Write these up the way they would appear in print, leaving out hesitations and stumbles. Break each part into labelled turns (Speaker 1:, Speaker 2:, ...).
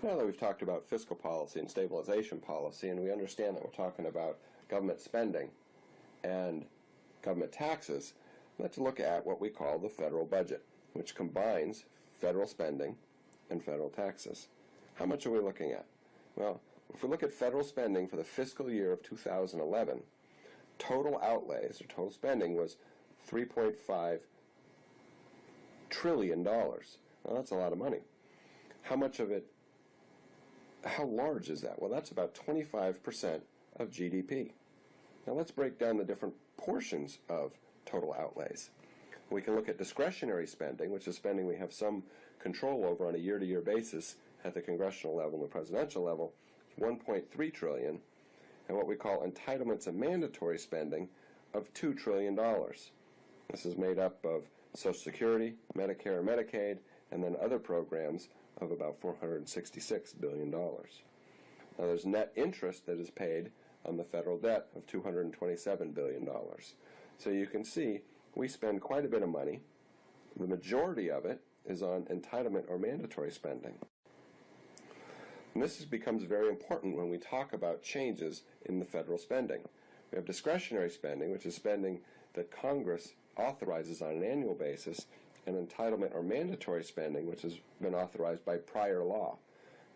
Speaker 1: Now that we've talked about fiscal policy and stabilization policy, and we understand that we're talking about government spending and government taxes, let's look at what we call the federal budget, which combines federal spending and federal taxes. How much are we looking at? Well, if we look at federal spending for the fiscal year of 2011, total outlays, or total spending, was $3.5 trillion. Well, that's a lot of money. How much of it, how large is that? Well, that's about 25% of GDP. Now let's break down the different portions of total outlays. We can look at discretionary spending, which is spending we have some control over on a year-to-year basis at the congressional level and the presidential level, $1.3 trillion, and what we call entitlements and mandatory spending of $2 trillion. This is made up of Social Security, Medicare, Medicaid, and then other programs of about $466 billion. Now there's net interest that is paid on the federal debt of $227 billion. So you can see we spend quite a bit of money. The majority of it is on entitlement or mandatory spending. And this becomes very important when we talk about changes in the federal spending. We have discretionary spending, which is spending that Congress authorizes on an annual basis, and entitlement or mandatory spending, which has been authorized by prior law.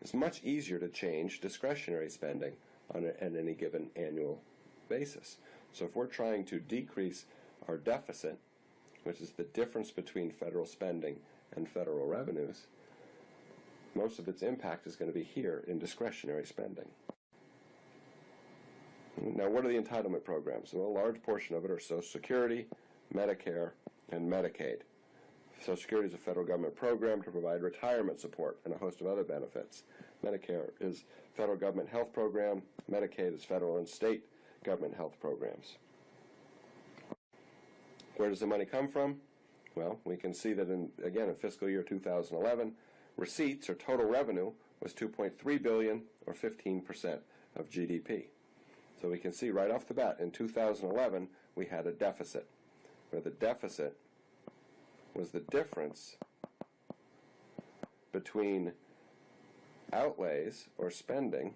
Speaker 1: It's much easier to change discretionary spending on any given annual basis. So if we're trying to decrease our deficit, which is the difference between federal spending and federal revenues, most of its impact is going to be here in discretionary spending. Now, what are the entitlement programs? Well, a large portion of it are Social Security, Medicare, and Medicaid. Social Security is a federal government program to provide retirement support and a host of other benefits. Medicare is federal government health program. Medicaid is federal and state government health programs. Where does the money come from? Well, we can see that in fiscal year 2011, receipts, or total revenue, was $2.3 billion, or 15% of GDP. So we can see right off the bat, in 2011, we had a deficit, where the deficit was the difference between outlays, or spending,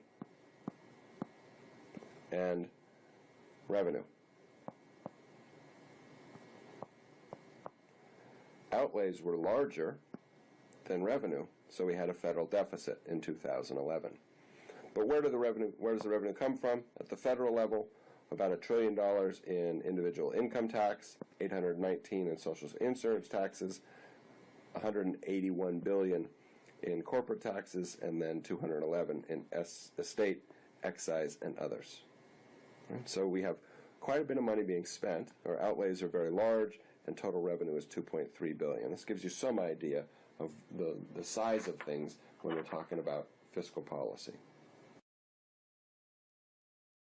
Speaker 1: and revenue. Outlays were larger than revenue, so we had a federal deficit in 2011. But where does the revenue come from? At the federal level, about $1 trillion in individual income tax, $819 in social insurance taxes, $181 billion in corporate taxes, and then $211 in estate, excise, and others. Right? So we have quite a bit of money being spent. Our outlays are very large, and total revenue is $2.3 billion. This gives you some idea of the size of things when we're talking about fiscal policy.